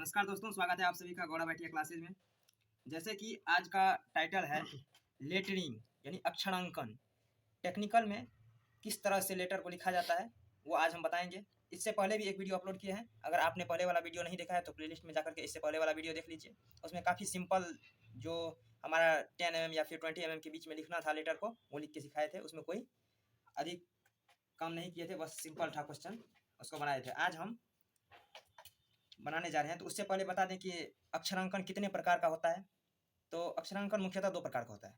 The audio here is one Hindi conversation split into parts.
नमस्कार दोस्तों, स्वागत है आप सभी का गौरव भाटिया क्लासेज में। जैसे कि आज का टाइटल है लेटरिंग यानी अक्षरांकन। टेक्निकल में किस तरह से लेटर को लिखा जाता है वो आज हम बताएंगे। इससे पहले भी एक वीडियो अपलोड किए हैं, अगर आपने पहले वाला वीडियो नहीं देखा है तो प्लेलिस्ट में जाकर के इससे पहले वाला वीडियो देख लीजिए। उसमें काफ़ी सिंपल जो हमारा 10 mm या फिर 20 mm के बीच में लिखना था लेटर को, वो लिख के सिखाए थे। उसमें कोई अधिक काम नहीं किए थे, बस सिंपल था क्वेश्चन, उसको बनाए थे। आज हम बनाने जा रहे हैं। तो उससे पहले बता दें कि अक्षरांकन कितने प्रकार का होता है। तो अक्षरांकन मुख्यतः दो प्रकार का होता है,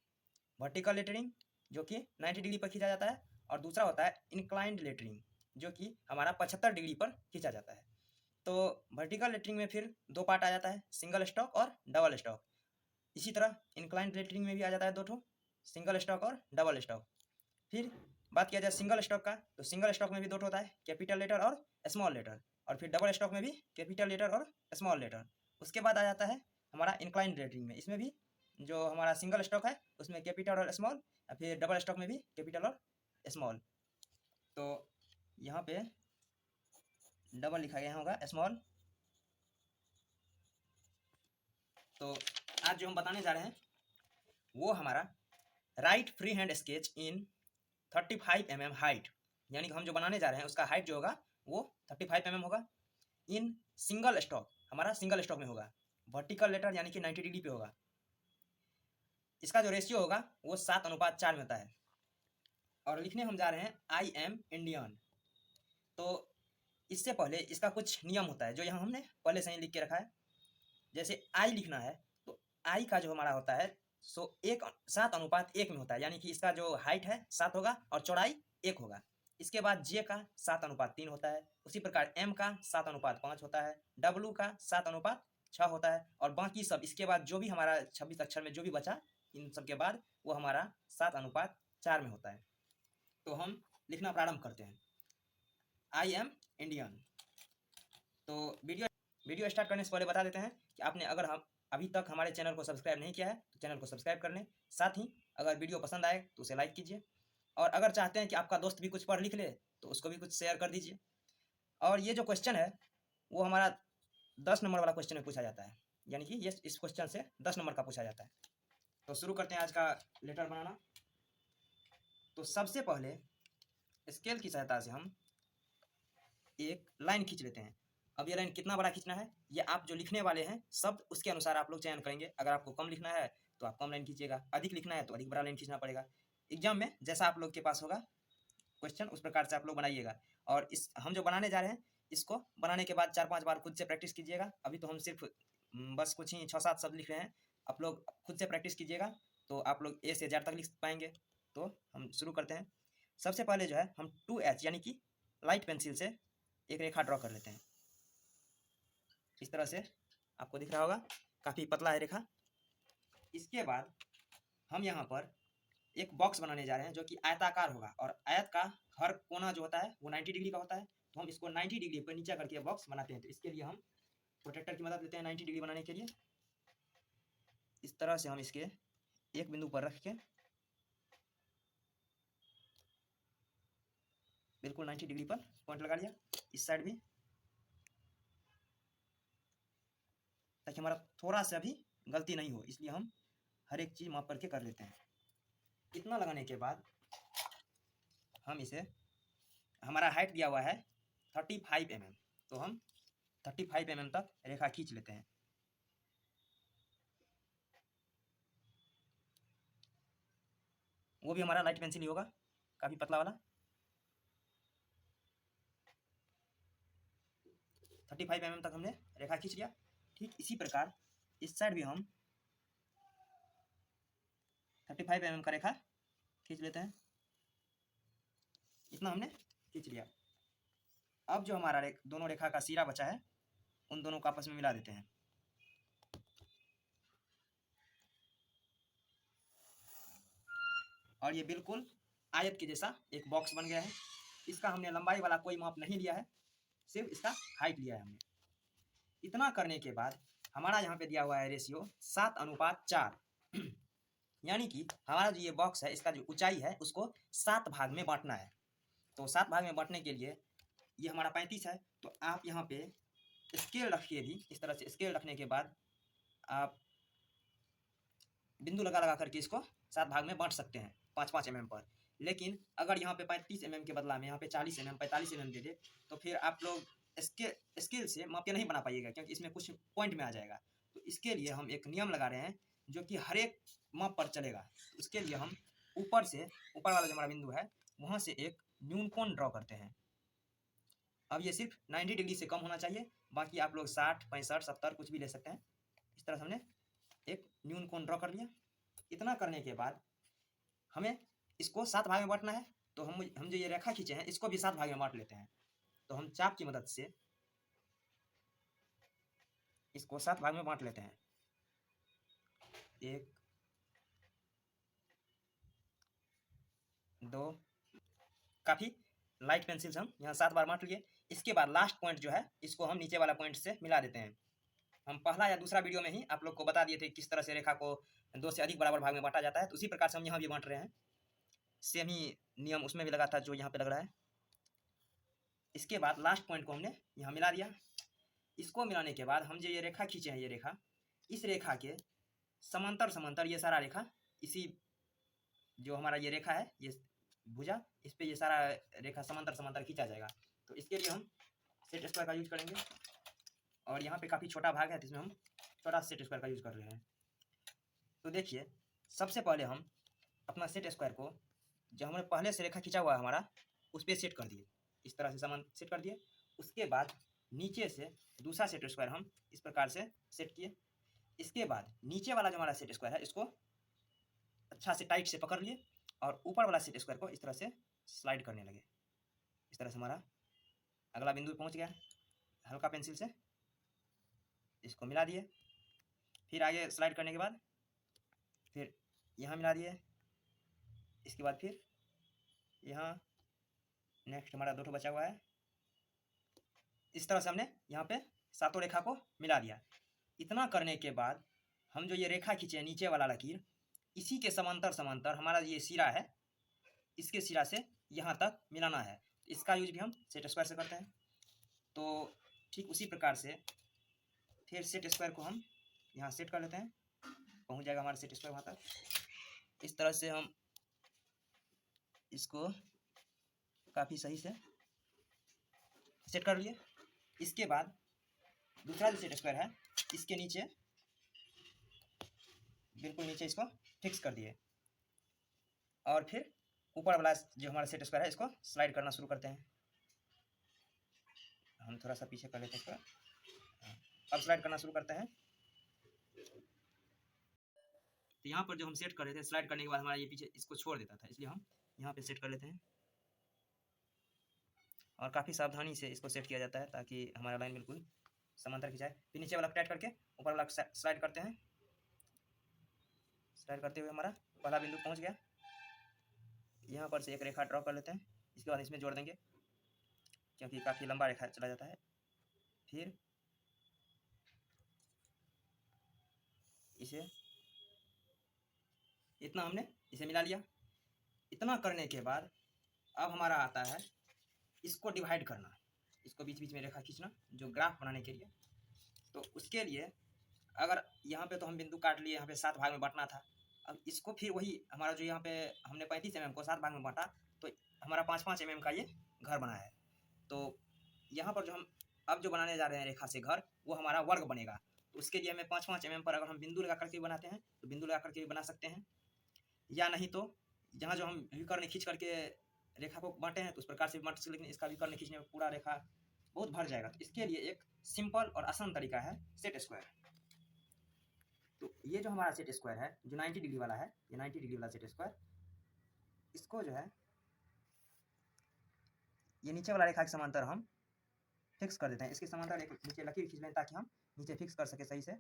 वर्टिकल लेटरिंग जो कि 90 डिग्री पर खींचा जाता है, और दूसरा होता है इंक्लाइंड लेटरिंग जो कि हमारा 75 डिग्री पर खींचा जाता है। तो वर्टिकल लेटरिंग में फिर दो पार्ट आ जाता है, सिंगल स्टॉक और डबल स्टॉक। इसी तरह इंक्लाइंड लेटरिंग में भी आ जाता है दो ठो, सिंगल स्टॉक और डबल स्टॉक। फिर बात किया जाए सिंगल स्टॉक का, तो सिंगल स्टॉक में भी दो होता है, कैपिटल लेटर और स्मॉल लेटर। और फिर डबल स्टॉक में भी कैपिटल लेटर और स्मॉल लेटर। उसके बाद आ जाता है हमारा इंक्लाइंड लेटरिंग में, इसमें भी जो हमारा सिंगल स्टॉक है उसमें कैपिटल और स्मॉल, या फिर डबल स्टॉक में भी कैपिटल और स्मॉल। तो यहाँ पे डबल लिखा गया होगा, स्मॉल। तो आज जो हम बताने जा रहे हैं वो हमारा राइट फ्री हैंड स्केच इन 35 mm हाइट, यानी कि हम जो बनाने जा रहे हैं उसका हाइट जो होगा वो 35 mm होगा। इन सिंगल स्टॉक, हमारा सिंगल स्टॉक में होगा। वर्टिकल लेटर यानी कि 90 डिग्री पे होगा। इसका जो रेशियो होगा वो 7:4 में होता है। और लिखने हम जा रहे हैं आई एम इंडियन। तो इससे पहले इसका कुछ नियम होता है जो यहाँ हमने पहले से ही लिख के रखा है। जैसे आई लिखना है तो आई का जो हमारा होता है सो 7:1 में होता है, यानी कि इसका जो हाइट है 7 होगा और चौड़ाई 1 होगा। इसके बाद जे का 7:3 होता है। उसी प्रकार एम का 7:5 होता है, डब्लू का 7:6 होता है, और बाकी सब इसके बाद जो भी हमारा 26 अक्षर में जो भी बचा इन सब के बाद वो हमारा 7:4 में होता है। तो हम लिखना प्रारंभ करते हैं, आई एम इंडियन। तो वीडियो स्टार्ट करने से पहले बता देते हैं कि आपने अगर हम अभी तक हमारे चैनल को सब्सक्राइब नहीं किया है तो चैनल को सब्सक्राइब कर लें। साथ ही अगर वीडियो पसंद आए तो उसे लाइक कीजिए, और अगर चाहते हैं कि आपका दोस्त भी कुछ पढ़ लिख ले तो उसको भी कुछ शेयर कर दीजिए। और ये जो क्वेश्चन है वो हमारा 10 नंबर वाला क्वेश्चन में पूछा जाता है, यानी कि ये इस क्वेश्चन से 10 नंबर का पूछा जाता है। तो शुरू करते हैं आज का लेटर बनाना। तो सबसे पहले स्केल की सहायता से हम एक लाइन खींच लेते हैं। अब ये लाइन कितना बड़ा खींचना है ये आप जो लिखने वाले हैं सब उसके अनुसार आप लोग चयन करेंगे। अगर आपको कम लिखना है तो आप कम लाइन खींचिएगा, अधिक लिखना है तो अधिक बड़ा लाइन खींचना पड़ेगा। एग्जाम में जैसा आप लोग के पास होगा क्वेश्चन उस प्रकार से आप लोग बनाइएगा। और इस हम जो बनाने जा रहे हैं इसको बनाने के बाद 4-5 बार खुद से प्रैक्टिस कीजिएगा। अभी तो हम सिर्फ बस कुछ ही 6-7 शब्द लिख रहे हैं, आप लोग खुद से प्रैक्टिस कीजिएगा तो आप लोग ए से Z तक लिख पाएंगे। तो हम शुरू करते हैं। सबसे पहले जो है हम 2H यानी कि लाइट पेंसिल से एक रेखा ड्रॉ कर लेते हैं। इस तरह से आपको दिख रहा होगा, काफ़ी पतला है रेखा। इसके बाद हम यहाँ पर एक बॉक्स बनाने जा रहे हैं जो कि आयताकार होगा, और आयत का हर कोना जो होता है वो 90 डिग्री का होता है। तो हम इसको 90 डिग्री पर नीचे करके बॉक्स बनाते हैं। तो इसके लिए हम प्रोटेक्टर की मदद लेते हैं 90 डिग्री बनाने के लिए। इस तरह से हम इसके एक बिंदु पर रख के बिल्कुल 90 डिग्री पर पॉइंट लगा लिया। इस साइड भी, ताकि हमारा थोड़ा सा भी गलती नहीं हो, इसलिए हम हर एक चीज़ माप करके कर लेते हैं। इतना लगाने के बाद हम इसे, हमारा हाइट दिया हुआ है 35 mm, तो हम 35 mm तक रेखा खींच लेते हैं। वो भी हमारा लाइट पेंसिल ही होगा, काफ़ी पतला वाला। 35 mm तक हमने रेखा खींच लिया। ठीक इसी प्रकार इस साइड भी हम 35 mm का रेखा खींच लेते हैं। इतना हमने खींच लिया। अब जो हमारा दोनों रेखा का सिरा बचा है उन दोनों को आपस में मिला देते हैं। और ये बिल्कुल आयत के जैसा एक बॉक्स बन गया है। इसका हमने लंबाई वाला कोई माप नहीं लिया है, सिर्फ इसका हाइट लिया है हमने। इतना करने के बाद हमारा यहाँ पे दिया हुआ है रेशियो 7:4, यानी कि हमारा जो ये बॉक्स है इसका जो ऊंचाई है उसको 7 भाग में बांटना है। तो 7 भाग में बांटने के लिए ये हमारा 35 है, तो आप यहाँ पे स्केल रख के भी, इस तरह से स्केल रखने के बाद आप बिंदु लगा लगा करके इसको 7 भाग में बांट सकते हैं 5-5 mm पर। लेकिन अगर यहाँ पे 35 mm के बदला में यहाँ पे 40 mm 45 mm दे दे तो फिर आप लोग स्केल से मापिया नहीं बना पाइएगा, क्योंकि इसमें कुछ पॉइंट में आ जाएगा। तो इसके लिए हम एक नियम लगा रहे हैं जो कि हर एक माप पर चलेगा। उसके लिए हम ऊपर वाला जो हमारा बिंदु है वहाँ से एक न्यून कोण ड्रॉ करते हैं। अब ये सिर्फ 90 डिग्री से कम होना चाहिए, बाकी आप लोग 60, 65, 70 कुछ भी ले सकते हैं। इस तरह से हमने एक न्यून कोण ड्रॉ कर लिया। इतना करने के बाद हमें इसको 7 भाग में बांटना है। तो हम जो ये रेखा खींचे हैं इसको भी 7 भाग में बांट लेते हैं। तो हम चाप की मदद से इसको 7 भाग में बांट लेते हैं। 1, 2, काफ़ी लाइट पेंसिल से हम यहाँ 7 बार बांट लिए। इसके बाद लास्ट पॉइंट जो है इसको हम नीचे वाला पॉइंट से मिला देते हैं। हम पहला या दूसरा वीडियो में ही आप लोग को बता दिए थे किस तरह से रेखा को 2 से अधिक बराबर भाग में बांटा जाता है। तो उसी प्रकार से हम यहाँ भी बांट रहे हैं। सेम ही नियम उसमें भी लगा था जो यहाँ पे लग रहा है। इसके बाद लास्ट पॉइंट को हमने यहाँ मिला दिया। इसको मिलाने के बाद हम जो ये रेखा खींचे हैं, ये रेखा, इस रेखा के समांतर ये सारा रेखा, इसी जो हमारा ये रेखा है, ये भुजा, इस पे ये सारा रेखा समांतर खींचा जाएगा। तो इसके लिए हम सेट स्क्वायर का यूज करेंगे। और यहाँ पे काफ़ी छोटा भाग है तो इसमें हम छोटा सेट स्क्वायर का यूज कर रहे हैं। तो देखिए, सबसे पहले हम अपना सेट स्क्वायर को जो हमने पहले से रेखा खींचा हुआ है हमारा, उस पर सेट कर दिए। इस तरह से समान सेट कर दिए। उसके बाद नीचे से दूसरा सेट स्क्वायर हम इस प्रकार से सेट किए। इसके बाद नीचे वाला जो हमारा सेट स्क्वायर है इसको अच्छा से टाइट से पकड़ लिए और ऊपर वाला सेट स्क्वायर को इस तरह से स्लाइड करने लगे। इस तरह से हमारा अगला बिंदु पहुंच गया। हल्का पेंसिल से इसको मिला दिए। फिर आगे स्लाइड करने के बाद फिर यहाँ मिला दिए। इसके बाद फिर यहाँ नेक्स्ट हमारा 2 ठो बचा हुआ है। इस तरह से हमने यहाँ पे 7 रेखा को मिला दिया। इतना करने के बाद हम जो ये रेखा खींचे नीचे वाला लकीर, इसी के समांतर हमारा ये सिरा है, इसके सिरा से यहाँ तक मिलाना है। इसका यूज भी हम सेट स्क्वायर से करते हैं। तो ठीक उसी प्रकार से फिर सेट स्क्वायर को हम यहाँ सेट कर लेते हैं। पहुँच जाएगा हमारा सेट स्क्वायर वहाँ तक। इस तरह से हम इसको काफ़ी सही से सेट कर लिए। इसके बाद दूसरा जो सेट स्क्वायर है इसके नीचे, बिल्कुल नीचे इसको फिक्स कर दिए। और फिर ऊपर वाला जो हमारा सेट स्क्वायर है इसको स्लाइड करना शुरू करते हैं। हम थोड़ा सा पीछे कर लेते हैं इसको। अब स्लाइड करना शुरू करते हैं। तो यहाँ पर जो हम सेट कर रहे थे, स्लाइड करने के बाद हमारा ये पीछे इसको छोड़ देता था, इसलिए हम यहाँ पे सेट कर लेते हैं। और काफ़ी सावधानी से इसको सेट किया जाता है ताकि हमारा लाइन बिल्कुल समांतर खिंचाए। फिर नीचे वाला टाइट करके ऊपर वाला स्लाइड करते हैं। स्लाइड करते हुए हमारा पहला बिंदु पहुँच गया। यहाँ पर से एक रेखा ड्रॉ कर लेते हैं। इसके बाद इसमें जोड़ देंगे क्योंकि काफ़ी लंबा रेखा चला जाता है। फिर इसे इतना हमने इसे मिला लिया। इतना करने के बाद अब हमारा आता है इसको डिवाइड करना, इसको बीच बीच में रेखा खींचना, जो ग्राफ बनाने के लिए। तो उसके लिए अगर यहाँ पे तो हम बिंदु काट लिए, यहाँ पे 7 भाग में बांटना था। अब इसको फिर वही हमारा जो यहाँ पे हमने 35 mm को 7 भाग में बांटा, तो हमारा 5-5 mm का ये घर बना है। तो यहाँ पर जो हम अब जो बनाने जा रहे हैं रेखा से घर, वो हमारा वर्ग बनेगा। तो उसके लिए हमें 5-5 mm पर अगर हम बिंदु लगा करके बनाते हैं तो बिंदु लगा करके भी बना सकते हैं, या नहीं तो जहाँ जो हम विकर्ण खींच करके रेखा को बांटे हैं तो उस प्रकार से भी बांट सकते। लेकिन इसका विकर्ण खींचने में पूरा रेखा बहुत भर जाएगा। तो इसके लिए एक सिंपल और आसान तरीका है सेट स्क्वायर। तो ये जो हमारा सेट स्क्वायर है जो 90 डिग्री वाला है, ये 90 डिग्री वाला सेट स्क्वायर, इसको जो है ये नीचे वाला रेखा के समांतर हम फिक्स कर देते हैं। इसके समांतर एक नीचे लकीर खींच लें ताकि हम नीचे फिक्स कर सके सही से।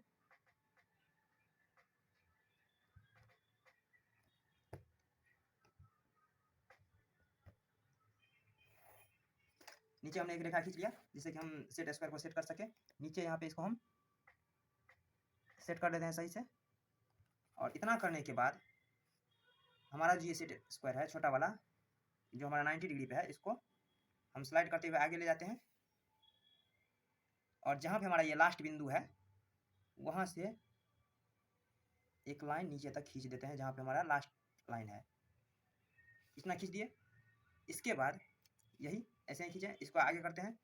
नीचे हमने एक रेखा खींच लिया जिससे कि हम सेट स्क्वायर को सेट कर सके। नीचे यहाँ पे इसको हम सेट कर देते हैं सही से। और इतना करने के बाद हमारा जो ये सेट स्क्वायर है छोटा वाला जो हमारा 90 डिग्री पे है, इसको हम स्लाइड करते हुए आगे ले जाते हैं और जहाँ पे हमारा ये लास्ट बिंदु है वहाँ से एक लाइन नीचे तक खींच देते हैं, जहाँ पे हमारा लास्ट लाइन है, इतना खींच दिए। इसके बाद यही ऐसे ही खींचे, इसको आगे करते हैं,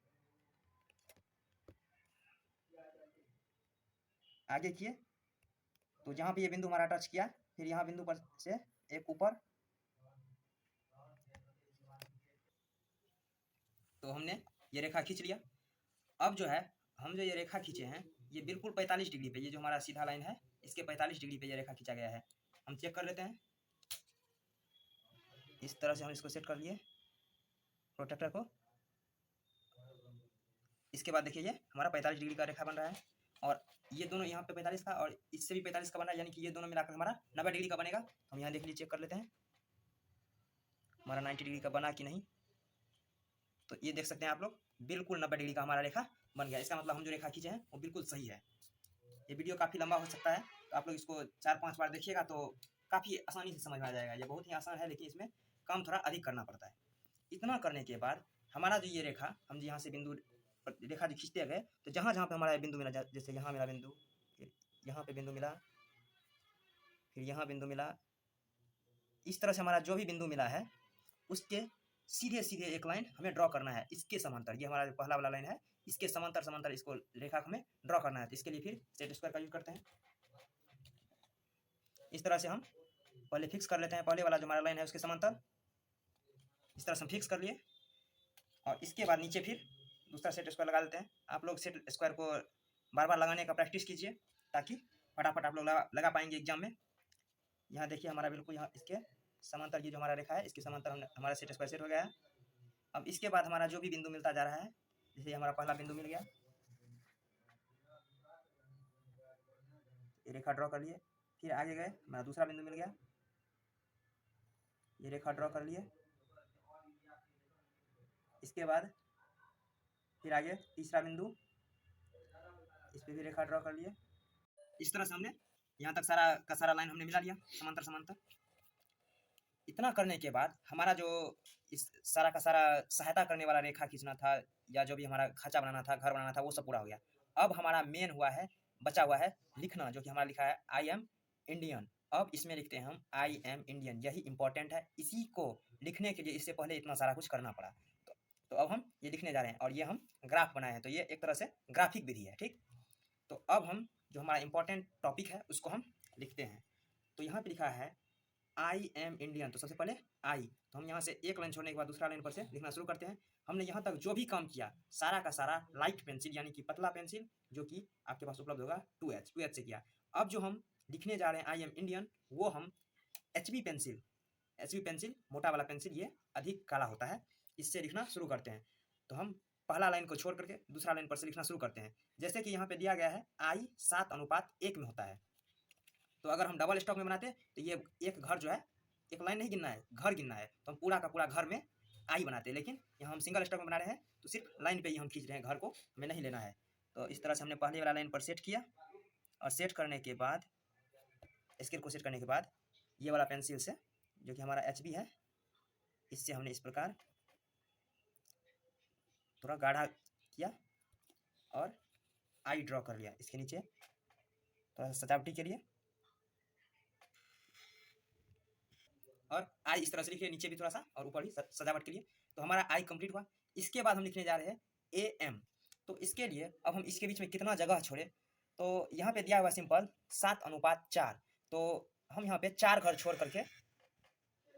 आगे किए तो जहाँ पे ये बिंदु हमारा टच किया, फिर यहाँ बिंदु पर से एक ऊपर, तो हमने ये रेखा खींच लिया। अब जो है हम जो ये रेखा खींचे हैं ये बिल्कुल 45 डिग्री पे, ये जो हमारा सीधा लाइन है इसके 45 डिग्री पे ये रेखा खींचा गया है। हम चेक कर लेते हैं, इस तरह से हम इसको सेट कर लिए प्रोटेक्टर को। इसके बाद देखिए ये हमारा 45 डिग्री का रेखा बन रहा है, और ये दोनों यहाँ पे 45 का और इससे भी 45 का बना है, यानी कि ये दोनों मिलाकर हमारा 90 डिग्री का बनेगा। हम यहाँ देख लीजिए, चेक कर लेते हैं हमारा 90 डिग्री का बना कि नहीं। तो ये देख सकते हैं आप लोग, बिल्कुल 90 डिग्री का हमारा रेखा बन गया। इसका मतलब हम जो रेखा खींचे हैं वो बिल्कुल सही है। ये वीडियो काफ़ी लंबा हो सकता है, तो आप लोग इसको 4-5 बार देखिएगा तो काफ़ी आसानी से समझ में आ जाएगा। ये बहुत ही आसान है, लेकिन इसमें काम थोड़ा अधिक करना पड़ता है। इतना करने के बाद हमारा जो ये रेखा, हम यहाँ से बिंदु रेखा जो खींचते गए, तो जहाँ जहाँ पे हमारा बिंदु मिला, जैसे यहाँ मिला बिंदु, फिर यहाँ पे बिंदु मिला, फिर यहाँ बिंदु मिला, इस तरह से हमारा जो भी बिंदु मिला है उसके सीधे सीधे एक लाइन हमें ड्रॉ करना है, इसके समांतर। ये हमारा जो पहला वाला लाइन है, इसके समांतर समांतर इसको रेखा हमें ड्रॉ करना है। तो इसके लिए फिर सेट स्क्वायर का यूज करते हैं। इस तरह से हम पहले फिक्स कर लेते हैं, पहले वाला जो हमारा लाइन है उसके समांतर, इस तरह से हम फिक्स कर लिए। और इसके बाद नीचे फिर दूसरा सेट स्क्वायर लगा देते हैं। आप लोग सेट स्क्वायर को बार बार लगाने का प्रैक्टिस कीजिए, ताकि फटाफट आप लोग लगा पाएंगे एग्जाम में। यहाँ देखिए हमारा बिल्कुल यहाँ इसके समांतर ये जो हमारा रेखा है, इसके समांतर हमारा सेट स्क्वायर सेट हो गया है। अब इसके बाद हमारा जो भी बिंदु मिलता जा रहा है, जैसे हमारा पहला बिंदु मिल गया, ये रेखा ड्रॉ कर लिए। फिर आगे गए, हमारा दूसरा बिंदु मिल गया, ये रेखा ड्रॉ कर लिए। इसके बाद फिर आगे तीसरा बिंदु, इस पर भी रेखा ड्रॉ कर लिए। इस तरह से हमने यहाँ तक सारा का सारा लाइन हमने मिला लिया समांतर समांतर। इतना करने के बाद हमारा जो इस सारा का सारा सहायता करने वाला रेखा खींचना था, या जो भी हमारा खाचा बनाना था, घर बनाना था, वो सब पूरा हो गया। अब हमारा मेन हुआ है, बचा हुआ है लिखना, जो कि हमारा लिखा है आई एम इंडियन। अब इसमें लिखते हैं हम आई एम इंडियन, यही इंपॉर्टेंट है। इसी को लिखने के लिए इससे पहले इतना सारा कुछ करना पड़ा। तो अब हम ये लिखने जा रहे हैं, और ये हम ग्राफ बनाए हैं, तो ये एक तरह से ग्राफिक विधि है, ठीक। तो अब हम जो हमारा इंपॉर्टेंट टॉपिक है उसको हम लिखते हैं। तो यहाँ पे लिखा है आई एम इंडियन, तो सबसे पहले आई, तो हम यहाँ से एक लाइन छोड़ने के बाद दूसरा लाइन पर से लिखना शुरू करते हैं। हमने यहाँ तक जो भी काम किया सारा का सारा लाइट पेंसिल, यानी कि पतला पेंसिल, जो कि आपके पास उपलब्ध होगा 2H से किया। अब जो हम लिखने जा रहे हैं आई एम इंडियन, वो हम HB पेंसिल, मोटा वाला पेंसिल, ये अधिक काला होता है, इससे लिखना शुरू करते हैं। तो हम पहला लाइन को छोड़ करके दूसरा लाइन पर से लिखना शुरू करते हैं। जैसे कि यहाँ पे दिया गया है आई 7:1 में होता है, तो अगर हम डबल स्टॉक में बनाते तो ये एक घर जो है, एक लाइन नहीं गिनना है, घर गिनना है, तो हम पूरा का पूरा घर में आई बनाते। लेकिन यहाँ हम सिंगल स्टॉक में बना रहे हैं, तो सिर्फ लाइन पे ही हम खींच रहे हैं, घर को हमें नहीं लेना है। तो इस तरह से हमने पहले वाला लाइन पर सेट किया, और सेट करने के बाद स्केल को सेट करने के बाद ये वाला पेंसिल से, जो कि हमारा HB है, इससे हमने इस प्रकार थोड़ा गाढ़ा किया और आई ड्रॉ कर लिया इसके नीचे, थोड़ा सा सजावटी के लिए। और आई इस तरह से लिखिए, नीचे भी थोड़ा सा और ऊपर भी सजावट के लिए। तो हमारा आई कंप्लीट हुआ। इसके बाद हम लिखने जा रहे हैं AM। तो इसके लिए अब हम इसके बीच में कितना जगह छोड़े, तो यहाँ पे दिया हुआ सिंपल 7:4। तो हम यहाँ पे 4 घर छोड़ करके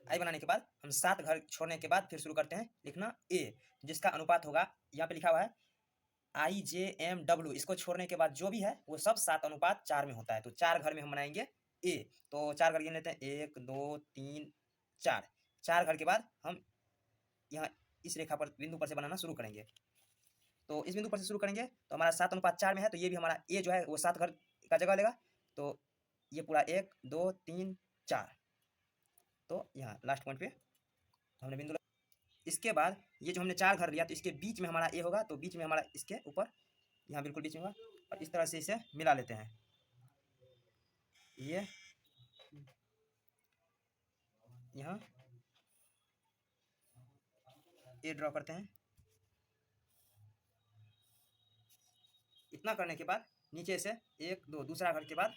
आई बनाने के बाद हम 7 घर छोड़ने के बाद फिर शुरू करते हैं लिखना A, जिसका अनुपात होगा, यहाँ पे लिखा हुआ है IJMW। इसको छोड़ने के बाद जो भी है वो सब 7:4 में होता है। तो 4 घर में हम बनाएंगे A। तो 4 घर गिन लेते हैं, 1 2 3 4। 4 घर के बाद हम यहाँ इस रेखा पर बिंदु पर से बनाना शुरू करेंगे। तो इस बिंदु पर से शुरू करेंगे, तो हमारा 7:4 में है, तो ये भी हमारा A जो है वो 7 घर का जगह लेगा। तो ये पूरा 1 2 3 4, तो यहाँ लास्ट पॉइंट पे हमने बिंदु। इसके बाद ये जो हमने 4 घर लिया, तो इसके बीच में हमारा A होगा, तो बीच में हमारा इसके ऊपर यहाँ बिल्कुल बीच में होगा, और इस तरह से इसे मिला लेते हैं। ये यहाँ A ड्रॉ करते हैं, इतना करने के बाद नीचे से 1 2 दूसरा घर के बाद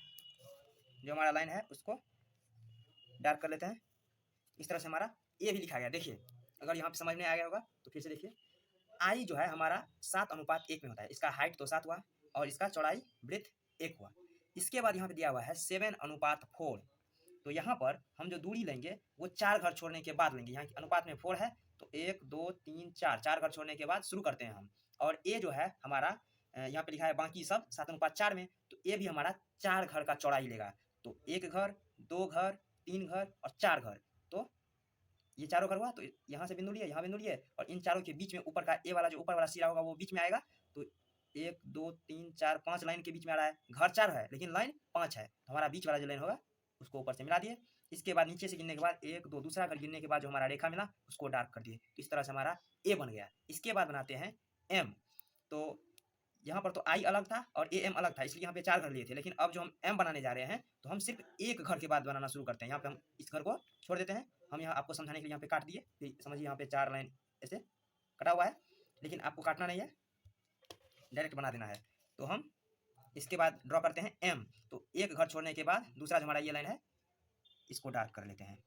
जो हमारा लाइन है उसको डार्क कर लेते हैं। इस तरह से हमारा ए भी लिखा गया। देखिए अगर यहाँ पे समझ में आ गया होगा तो फिर से देखिए, आई जो है हमारा 7:1 में होता है। इसका हाइट तो 7 हुआ और इसका चौड़ाई ब्रेथ 1 हुआ। इसके बाद यहाँ पे दिया हुआ है 7:4। तो यहाँ पर हम जो दूरी लेंगे वो 4 घर छोड़ने के बाद लेंगे। यहाँ अनुपात में 4 है तो 1 2 3 4 4 घर छोड़ने के बाद शुरू करते हैं हम। और ए जो है हमारा यहाँ पे लिखा है बाकी सब 7:4 में, तो ए भी हमारा 4 घर का चौड़ाई लेगा। तो 1 घर 2 घर 3 घर और 4 घर, तो ये चारों घर हुआ। तो यहाँ से बिंदु लिए, यहाँ बिंदु लिए और इन चारों के बीच में ऊपर का ए वाला जो ऊपर वाला सिरा होगा वो बीच में आएगा। तो 1 2 3 4 5 लाइन के बीच में आ रहा है। घर 4 है लेकिन लाइन 5 है, तो हमारा बीच वाला जो लाइन होगा उसको ऊपर से मिला दिए। इसके बाद नीचे से गिनने के बाद 1 2 दूसरा घर गिनने के बाद जो हमारा रेखा मिला उसको डार्क कर दिए। तो इस तरह से हमारा ए बन गया। इसके बाद बनाते हैं एम। तो यहाँ पर तो आई अलग था और ए एम अलग था, इसलिए यहाँ पे 4 घर लिए थे। लेकिन अब जो हम एम बनाने जा रहे हैं तो हम सिर्फ एक घर के बाद बनाना शुरू करते हैं। यहाँ पे हम इस घर को छोड़ देते हैं। हम यहाँ आपको समझाने के लिए यहाँ पे काट दिए, फिर समझिए यहाँ पे 4 लाइन ऐसे कटा हुआ है, लेकिन आपको काटना नहीं है, डायरेक्ट बना देना है। तो हम इसके बाद ड्रॉ करते हैं एम। तो एक घर छोड़ने के बाद दूसरा जो हमारा ये लाइन है इसको डार्क कर लेते हैं।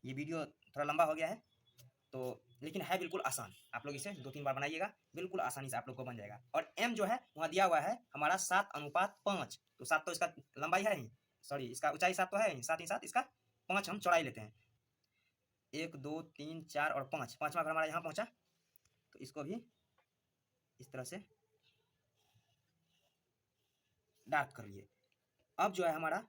ये वीडियो थोड़ा लंबा हो गया है तो, लेकिन है बिल्कुल आसान। आप लोग इसे 2-3 बार बनाइएगा, बिल्कुल आसानी से आप लोग को बन जाएगा। और एम जो है वहाँ दिया हुआ है हमारा 7:5। तो 7 तो इसका लंबाई है ही, सॉरी इसका ऊंचाई 7 तो है ही, 7 ही 7 इसका 5 हम चौड़ाई लेते हैं। 1 2 3 4 और 5, पाँचवा घर हमारा यहाँ पहुँचा। तो इसको भी इस तरह से डार्क कर लिए। अब जो है हमारा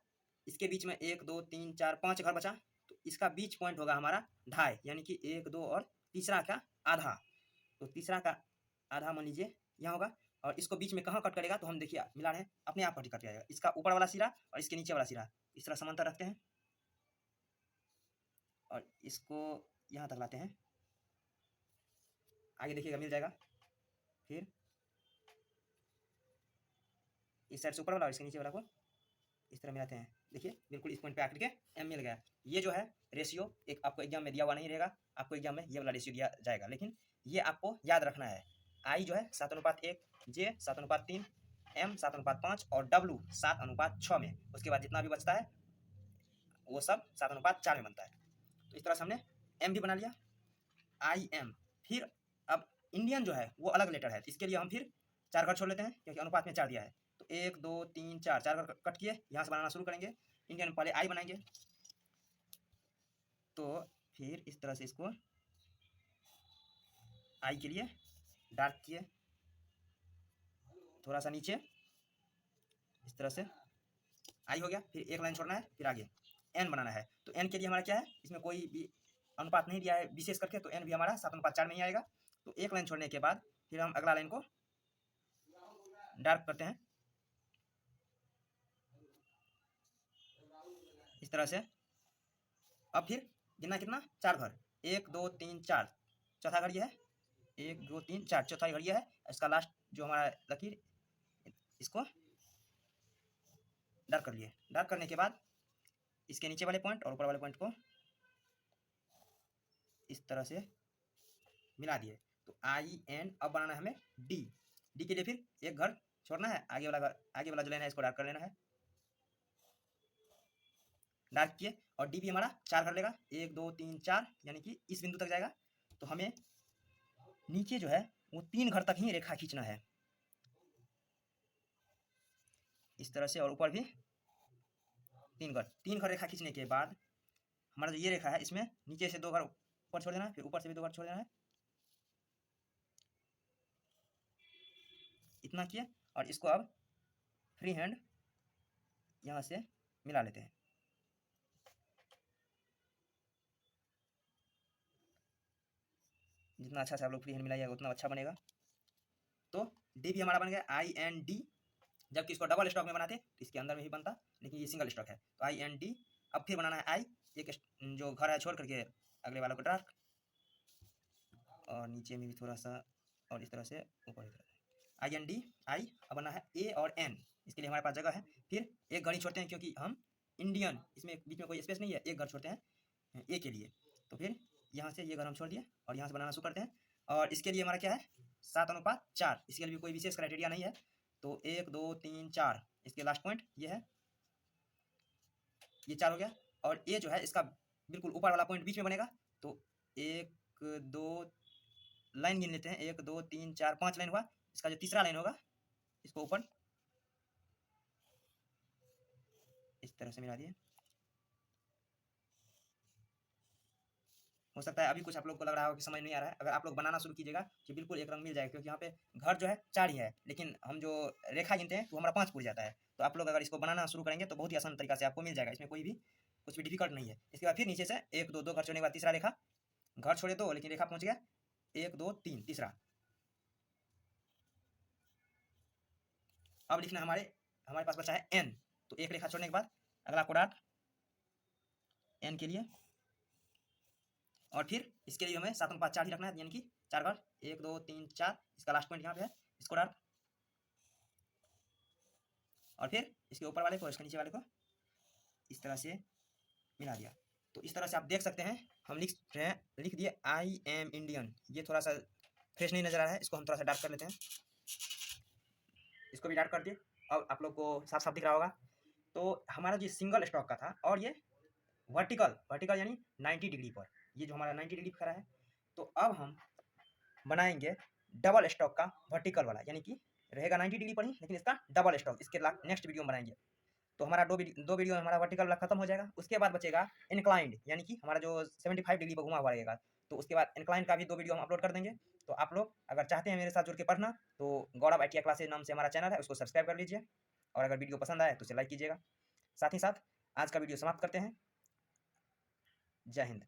इसके बीच में 1 2 3 4 5 घर बचा। तो इसका बीच पॉइंट होगा हमारा 2.5, यानी कि 1 2 और तीसरा का आधा। तो तीसरा का आधा मान लीजिए यहाँ होगा। और इसको बीच में कहाँ कट करेगा तो हम देखिए मिला रहे हैं, अपने आप कट जाएगा। इसका ऊपर वाला सिरा और इसके नीचे वाला सिरा इस तरह समांतर रखते हैं और इसको यहाँ तक लाते हैं। आगे देखिएगा मिल जाएगा। फिर इस साइड से ऊपर वाला और इसके नीचे वाला को इस तरह मिलाते हैं। देखिए बिल्कुल इस पॉइंट पे आकर के एम मिल गया। ये जो है रेशियो एक आपको एग्जाम में दिया हुआ नहीं रहेगा, आपको एग्जाम में ये वाला रेशियो दिया जाएगा, लेकिन ये आपको याद रखना है। आई जो है 7:1, जे 7:3, एम 7:5 और डब्लू 7:6 में। उसके बाद जितना भी बचता है वो सब 7:4 में बनता है। तो इस तरह से हमने एम भी बना लिया, आई एम। फिर अब इंडियन जो है वो अलग लेटर है, इसके लिए हम फिर 4 घर छोड़ लेते हैं क्योंकि अनुपात में 4 दिया है। तो 1 2 3 4 4 घर कट किए, यहाँ से बनाना शुरू करेंगे। इंडियन में पहले आई बनाएंगे, तो फिर इस तरह से इसको आई के लिए डार्क किए थोड़ा सा नीचे, इस तरह से आई हो गया। फिर एक लाइन छोड़ना है, फिर आगे एन बनाना है। तो एन के लिए हमारा क्या है, इसमें कोई भी अनुपात नहीं दिया है विशेष करके, तो एन भी हमारा 7:4 में ही आएगा। तो एक लाइन छोड़ने के बाद फिर हम अगला लाइन को डार्क करते हैं इस तरह से। अब फिर गिनना कितना, 4 घर, 1 2 3 4, चौथा घर ये है, 1 2 3 4, चौथा घर ये है। इसका लास्ट जो हमारा लकीर इसको डार्क कर लिए। डार्क करने के बाद इसके नीचे वाले पॉइंट और ऊपर वाले पॉइंट को इस तरह से मिला दिए। तो आई एन। अब बनाना है हमें डी। डी के लिए फिर एक घर छोड़ना है, आगे वाला घर, आगे वाला जो लेना है इसको डार्क कर लेना है। डार्क किए और डी भी हमारा 4 घर लेगा, 1 2 3 4, यानी कि इस बिंदु तक जाएगा। तो हमें नीचे जो है वो 3 घर तक ही रेखा खींचना है इस तरह से, और ऊपर भी 3 घर रेखा खींचने के बाद हमारा जो ये रेखा है इसमें नीचे से 2 घर ऊपर छोड़ देना है, फिर ऊपर से भी 2 घर छोड़ देना है। इतना किए और इसको अब फ्री हैंड यहाँ से मिला लेते हैं। जितना अच्छा से आप लोग फ्री हैंड मिलाइएगा उतना अच्छा बनेगा। तो डी भी हमारा बन गया आई एन डी। जबकि इसको डबल स्टॉक में बनाते तो इसके अंदर में ही बनता, लेकिन ये सिंगल स्टॉक है। तो आई एन डी। अब फिर बनाना है आई, एक जो घर है छोड़ करके अगले वाला को डार्क, और नीचे में भी थोड़ा सा, और इस तरह से ऊपर की तरफ आई एन डी आई। अब बनना है ए और एन, इसके लिए हमारे पास जगह है। फिर एक घड़ी छोड़ते हैं क्योंकि हम इंडियन, इसमें बीच में कोई स्पेस नहीं है, एक घर छोड़ते हैं ए के लिए। तो फिर यहाँ से ये घर हम छोड़ दिए और यहाँ से बनाना शुरू करते हैं। और इसके लिए हमारा क्या है, 7:4। इसके लिए भी कोई विशेष क्राइटेरिया नहीं है। तो 1 2 3 4 इसके लास्ट पॉइंट ये है, ये 4 हो गया। और ये जो है इसका बिल्कुल ऊपर वाला पॉइंट बीच में बनेगा। तो 1 2 लाइन गिन लेते हैं, 1 2 3 4 5 लाइन हुआ। इसका जो तीसरा लाइन होगा इसको ऊपर इस तरह से मिला दिए। हो सकता है अभी कुछ आप लोग को लग रहा हो कि समझ नहीं आ रहा है। अगर आप लोग बनाना शुरू कीजिएगा तो बिल्कुल एक रंग मिल जाएगा, क्योंकि यहाँ पे घर जो है 4 ही है, लेकिन हम जो रेखा गिनते हैं तो हमारा 5 पूर जाता है। तो आप लोग अगर इसको बनाना शुरू करेंगे तो बहुत ही आसान तरीका से आपको मिल जाएगा, इसमें कोई भी कुछ भी डिफिकल्ट नहीं है। इसके बाद फिर नीचे से 1 2 2 घर छोड़ने के बाद तीसरा रेखा, घर छोड़े 2 लेकिन रेखा पहुंच गया 1 2 3 तीसरा। अब लिखना हमारे पास बचा है n। तो एक रेखा छोड़ने के बाद अगला कोडार्थ n के लिए, और फिर इसके लिए हमें 7:4 ही रखना है, यानी कि 4 बार 1 2 3 4। इसका लास्ट पॉइंट यहाँ पे है, इसको डार्थ, और फिर इसके ऊपर वाले को इसके नीचे वाले को इस तरह से मिला दिया। तो इस तरह से आप देख सकते हैं हम लिख दिए आई एम इंडियन। ये थोड़ा सा फ्रेश नहीं नजर आ रहा है, इसको हम थोड़ा सा डार्क कर लेते हैं। इसको भी डार्क कर दिए। अब आप लोग को साफ साफ दिख रहा होगा। तो हमारा जो सिंगल स्टॉक का था, और ये वर्टिकल यानी 90 डिग्री पर, ये जो हमारा 90 डिग्री पर खड़ा है। तो अब हम बनाएंगे डबल स्टॉक का वर्टिकल वाला, यानी कि रहेगा 90 डिग्री पर ही, लेकिन इसका डबल स्टॉक इसके नेक्स्ट वीडियो में बनाएंगे। तो हमारा दो वीडियो में हमारा वर्टिकल वाला खत्म हो जाएगा। उसके बाद बचेगा इंक्लाइंड, यानी कि हमारा जो 75 डिग्री पर घुमा हुआ रहेगा। तो उसके बाद इंक्लाइंड का भी 2 वीडियो हम अपलोड कर देंगे। तो आप लोग अगर चाहते हैं मेरे साथ जुड़ के पढ़ना, तो गौरव ITI क्लासेज नाम से हमारा चैनल है, उसको सब्सक्राइब कर लीजिए। और अगर वीडियो पसंद आए तो उसे लाइक कीजिएगा। साथ ही साथ आज का वीडियो समाप्त करते हैं। जय हिंद।